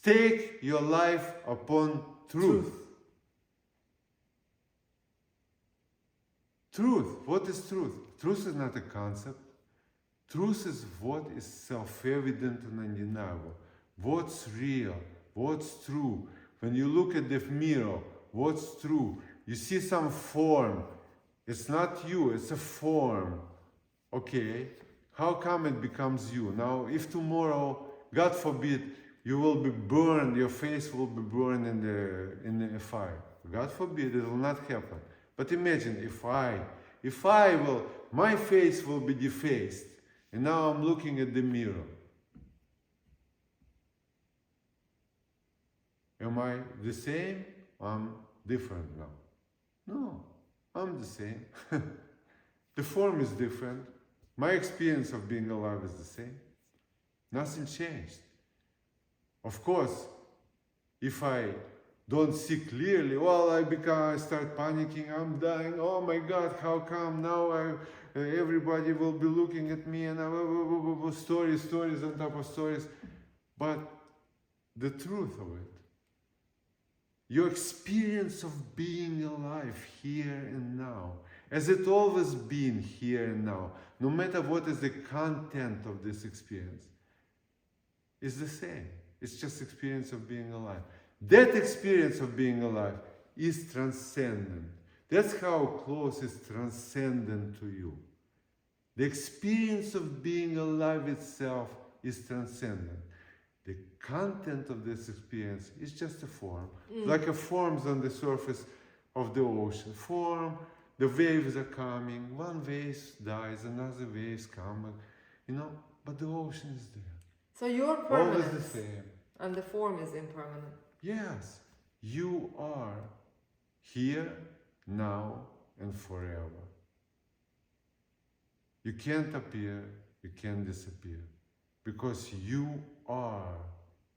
Stake your life upon truth. Truth. What is truth? Truth is not a concept. Truth is what is self-evident and undeniable. What's real? What's true? When you look at the mirror, what's true? You see some form. It's not you, it's a form. Okay, how come it becomes you? Now, if tomorrow, God forbid, you will be burned, your face will be burned in the fire. God forbid, it will not happen. But imagine if I will, my face will be defaced. And now I'm looking at the mirror. Am I the same? I'm different now. No, I'm the same. The form is different. My experience of being alive is the same. Nothing changed. Of course, if I don't see clearly, well, I start panicking, I'm dying, oh my God, how come now everybody will be looking at me and stories on top of stories. But the truth of it, your experience of being alive here and now, as it always been here and now, no matter what is the content of this experience, is the same. It's just experience of being alive. That experience of being alive is transcendent. That's how close is transcendent to you. The experience of being alive itself is transcendent. The content of this experience is just a form, like a forms on the surface of the ocean. Form, the waves are coming, one wave dies, another wave comes, but the ocean is there. So you're permanent. Always the same. And the form is impermanent. Yes, you are here, now, and forever. You can't appear, you can't disappear, because you are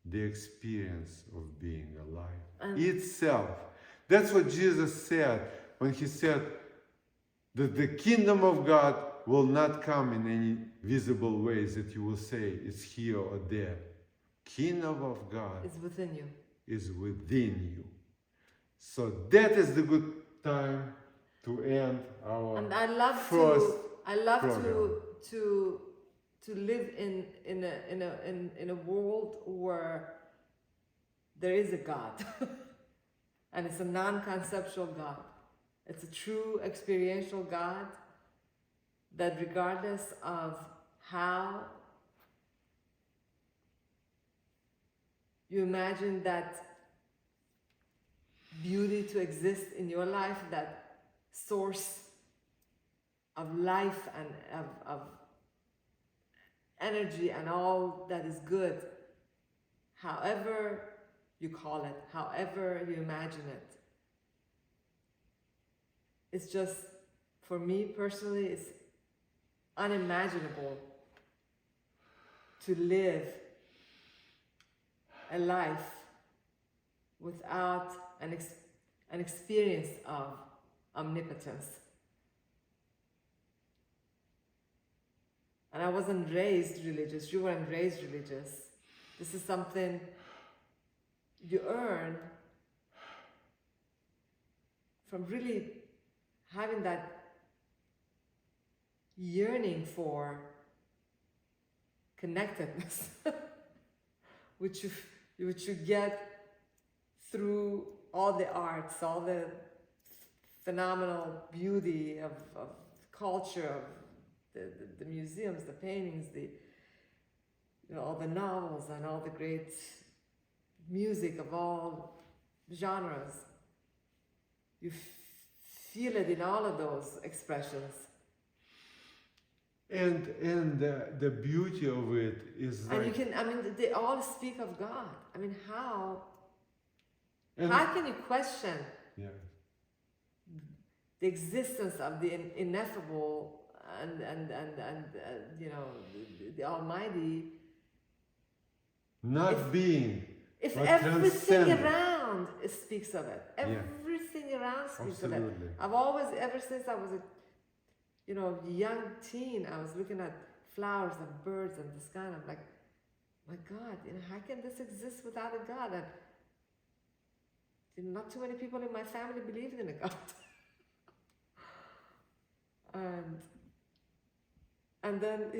the experience of being alive itself. That's what Jesus said when he said that the kingdom of God will not come in any visible ways that you will say it's here or there. Kingdom of God is within you. Is within you. So that is the good time to end our and I love first to live in a world where there is a God. And it's a non-conceptual God. It's a true experiential God that regardless of how you imagine that beauty to exist in your life, that source of life and of energy and all that is good, however you call it, however you imagine it. It's just, for me personally, it's unimaginable to live a life without an experience of omnipotence. And I wasn't raised religious, you weren't raised religious. This is something you earn from really having that yearning for connectedness, which you get through all the arts, all the phenomenal beauty of culture, of the museums, the paintings, all the novels and all the great music of all genres. You feel it in all of those expressions. And the beauty of it is like... And they all speak of God. How can you question the existence of the ineffable and the Almighty? If everything around speaks of it, everything around speaks of it. I've always, ever since I was a young teen, I was looking at flowers and birds and the sky, and I'm like, my God, how can this exist without a God? And not too many people in my family believed in a God. and then,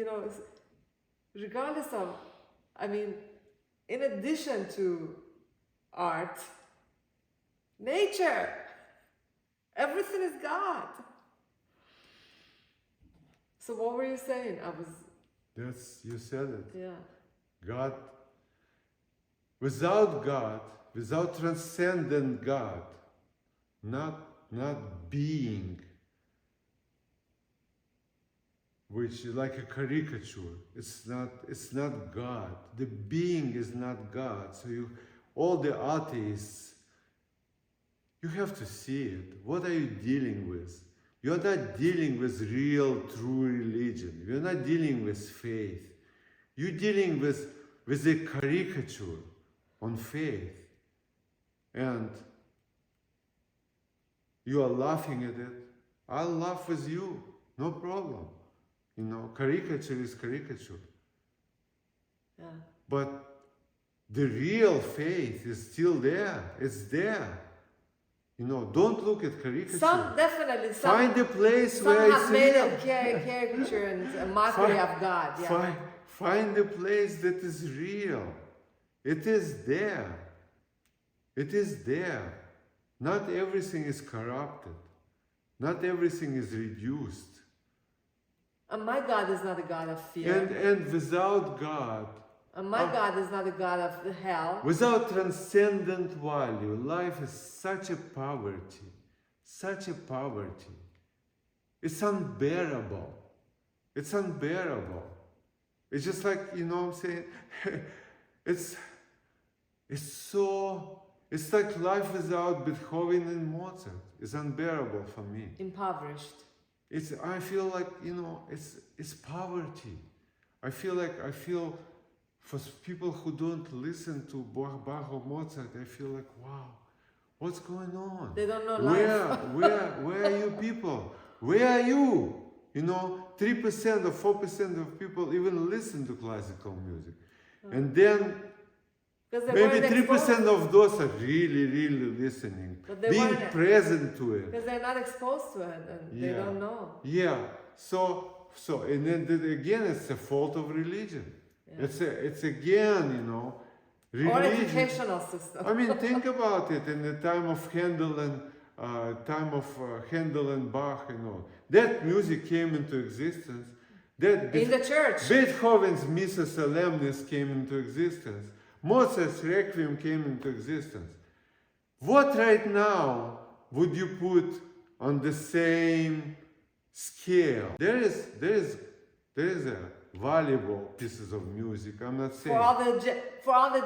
regardless of, in addition to art, nature, everything is God. So what were you saying? You said it. Yeah. God, without transcendent God, not being, which is like a caricature. It's not God. The being is not God. So all the atheists, you have to see it. What are you dealing with? You're not dealing with real, true religion. You're not dealing with faith. You're dealing with a caricature on faith. And you are laughing at it. I'll laugh with you. No problem. Caricature is caricature. Yeah. But the real faith is still there. It's there. Don't look at caricature. Some find a place where it's have made real. a caricature and a mockery of God. Yeah. Find a place that is real. It is there. It is there. Not everything is corrupted. Not everything is reduced. And my God is not a God of fear. And without God, and my God is not a God of the hell. Without transcendent value, life is such a poverty. Such a poverty. It's unbearable. It's unbearable. It's just like, what I'm saying? It's like life without Beethoven and Mozart. It's unbearable for me. Impoverished. I feel like, it's poverty. I feel for people who don't listen to Bach or Mozart, I feel like, wow, what's going on? They don't know life. Where are you people? Where are you? 3% or 4% of people even listen to classical music. And then maybe 3% of those are really, really listening, being present to it. Because they're not exposed to it and they don't know. Yeah. So and then again, it's a fault of religion. Yeah. It's again, religion. Or educational system. Think about it. In the time of Handel and Bach, that music came into existence. In the church. Beethoven's Missa Solemnis came into existence. Mozart's Requiem came into existence. What right now would you put on the same scale? There is a valuable pieces of music. I'm not saying for all the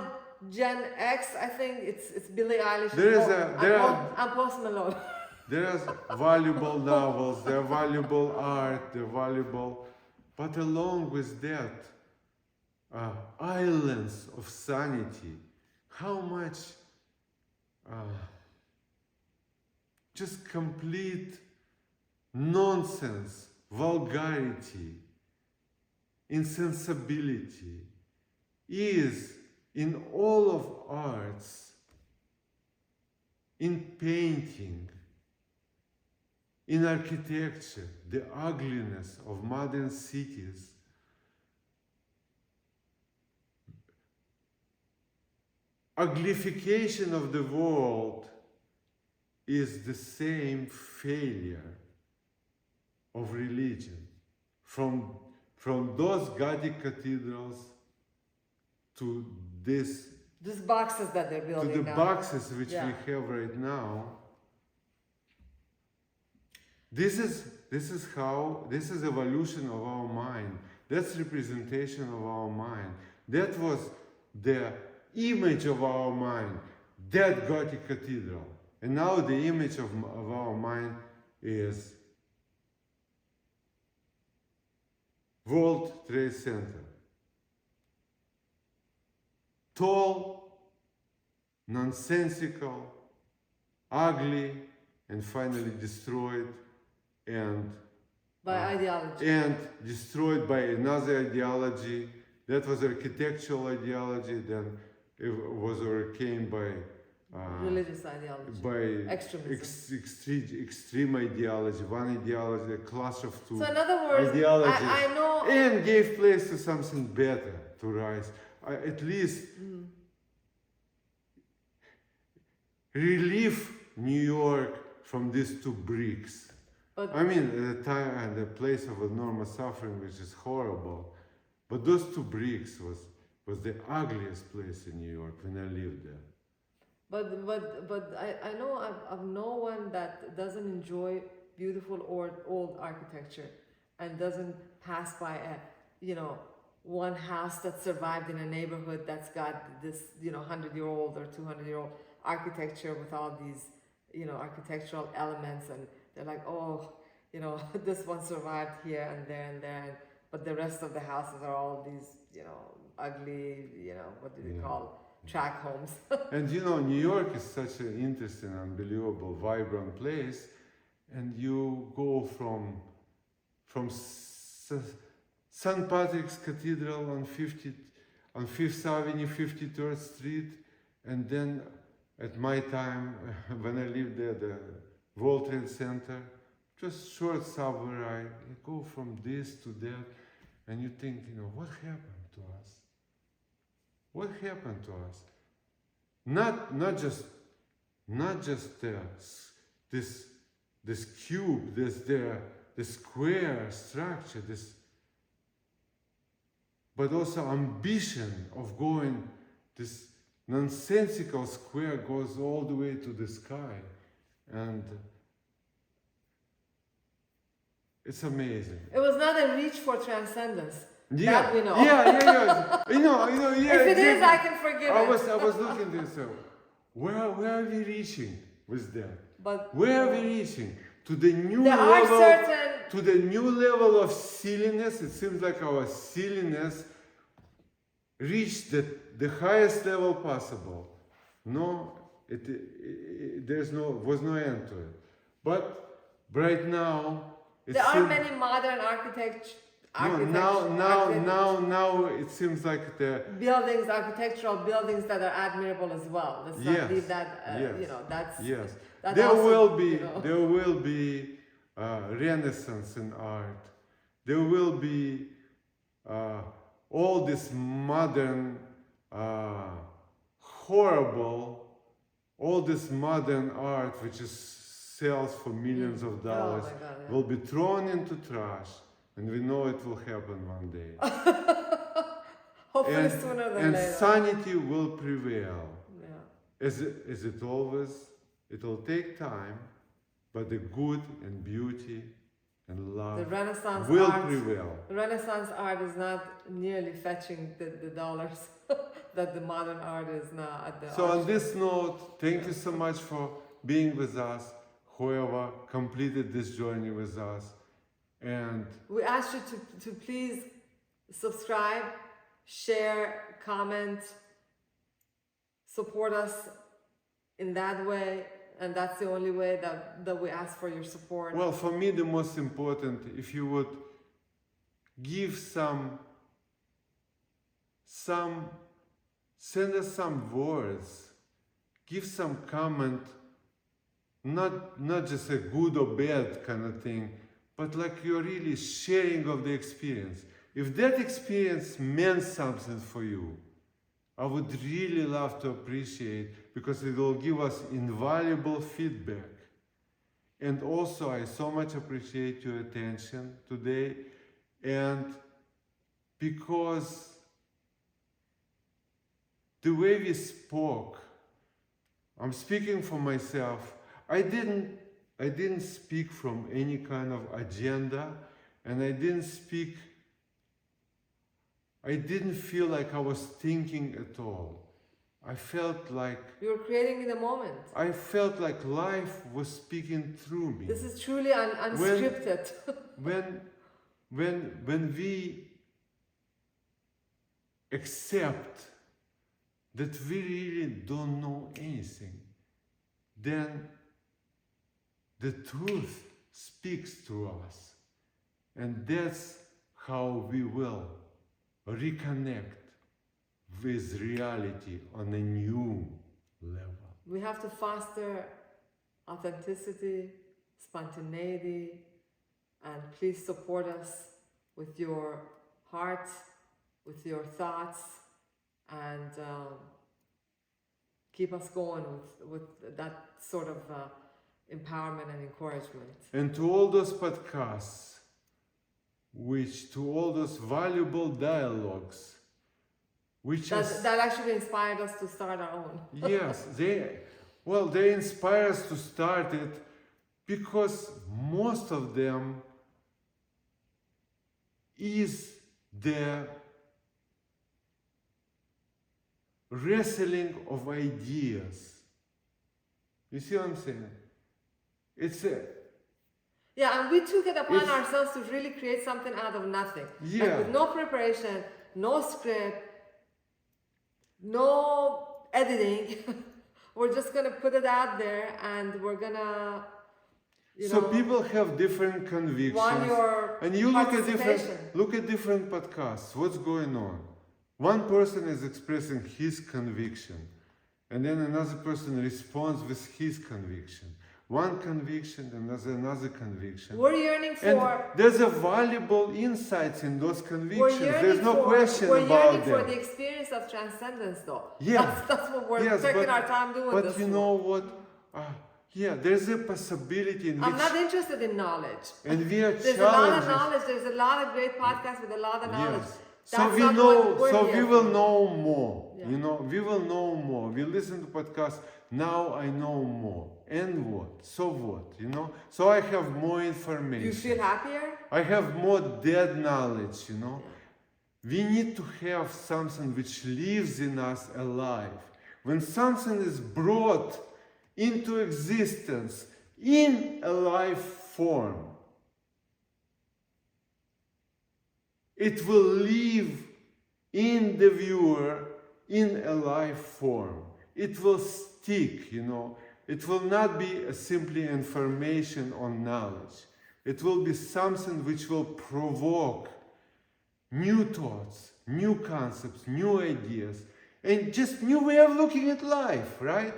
Gen X, I think it's Billie Eilish. I'm Post Malone. There are valuable novels. There are valuable art. There are valuable, but along with that, islands of sanity. How much just complete nonsense, vulgarity, insensibility is in all of arts, in painting, in architecture, the ugliness of modern cities. Uglification of the world is the same failure of religion. From those Gothic cathedrals to these boxes that they're building to the now. boxes which we have right now. This is evolution of our mind. That's representation of our mind. That was the image of our mind, that Gothic cathedral. And now the image of our mind is World Trade Center. Tall, nonsensical, ugly, and finally destroyed by ideology. And destroyed by another ideology, that was architectural ideology, then it was overcame by religious ideology, by extremism. extreme ideology, one ideology, a clash of two So in other words, ideologies, I know, and gave place to something better to rise. At least relieve New York from these two bricks. but I mean, the time and the place of enormous suffering, which is horrible. But those two bricks was the ugliest place in New York when I lived there. But I know of no one that doesn't enjoy beautiful old architecture and doesn't pass by one house that survived in a neighborhood that's got this 100-year-old or 200-year-old architecture with all these architectural elements, and they're like, oh, this one survived here and there and there, but the rest of the houses are all these ugly, what do they call, track homes. And New York is such an interesting, unbelievable, vibrant place, and you go from St. Patrick's Cathedral on 5th Avenue, 53rd Street, and then at my time, when I lived there, the World Trade Center, just short subway ride, you go from this to that, and you think, what happened to us? What happened to us? Not just this cube, this square structure, but also ambition of going. This nonsensical square goes all the way to the sky, and it's amazing. It was not a reach for transcendence. Yeah, that we know. Yeah. If it is, I can forgive I it. was looking at this. Where are we reaching with that? But where are we reaching? To the new there are level. certain. To the new level of silliness. It seems like our silliness reached the highest level possible. No, was no end to it. But right now, There are many modern architecture. Now it seems like the buildings, architectural buildings that are admirable as well. Let's not leave that. That's that there also, will be Renaissance in art. There will be all this modern, horrible, all this modern art which sells for millions of dollars will be thrown into trash. And we know it will happen one day. Hopefully sooner than later. And sanity will prevail. Yeah. As it always, it will take time, but the good and beauty and love will prevail. The Renaissance art is not nearly fetching the dollars that the modern art is now at the So on this note, thank you so much for being with us, whoever completed this journey with us. And we ask you to please subscribe, share, comment, support us in that way, and that's the only way that we ask for your support. Well, for me, the most important, if you would give send us some words, give some comment, not just a good or bad kind of thing, but like you're really sharing of the experience. If that experience meant something for you, I would really love to appreciate, because it will give us invaluable feedback. And also, I so much appreciate your attention today, and because the way we spoke, I'm speaking for myself, I didn't speak from any kind of agenda, and I didn't feel like I was thinking at all. I felt like you were creating in the moment. I felt like life was speaking through me. This is truly unscripted. When we accept that we really don't know anything, then the truth speaks to us, and that's how we will reconnect with reality on a new level. We have to foster authenticity, spontaneity, and please support us with your heart, with your thoughts, and keep us going with that sort of empowerment and encouragement. And to all those podcasts, to all those valuable dialogues, that actually inspired us to start our own. Yes, they inspire us to start it because most of them is the wrestling of ideas. You see what I'm saying? Yeah, and we took it upon ourselves to really create something out of nothing. Yeah. Like with no preparation, no script, no editing. We're just gonna put it out there, and we're gonna, so people have different convictions, want your and you look at participation. different podcasts. What's going on? One person is expressing his conviction, and then another person responds with his conviction. One conviction, another conviction. We're yearning for. And there's a valuable insights in those convictions. There's no question about them. We're yearning for the experience of transcendence, though. Yeah. That's what we're taking our time doing. But you know what? There's a possibility in which I'm not interested in knowledge. And we are There's a lot of knowledge. There's a lot of great podcasts with a lot of knowledge. Yes. So we will know more. Yeah. You know, we will know more. We listen to podcasts. Now I know more. And what? So what? You know? So I have more information. You feel happier? I have more dead knowledge, you know? Yeah. We need to have something which lives in us alive. When something is brought into existence in a life form, it will live in the viewer in a life form. It will stick, you know. It will not be simply information or knowledge. It will be something which will provoke new thoughts, new concepts, new ideas, and just new way of looking at life, right?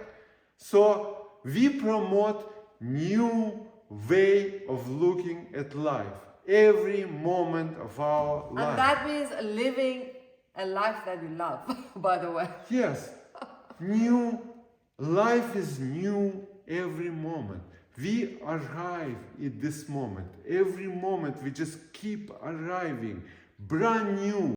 So we promote new way of looking at life every moment of our life. And that means living a life that you love, by the way. Yes. New life is new every moment. We arrive at this moment. Every moment we just keep arriving brand new.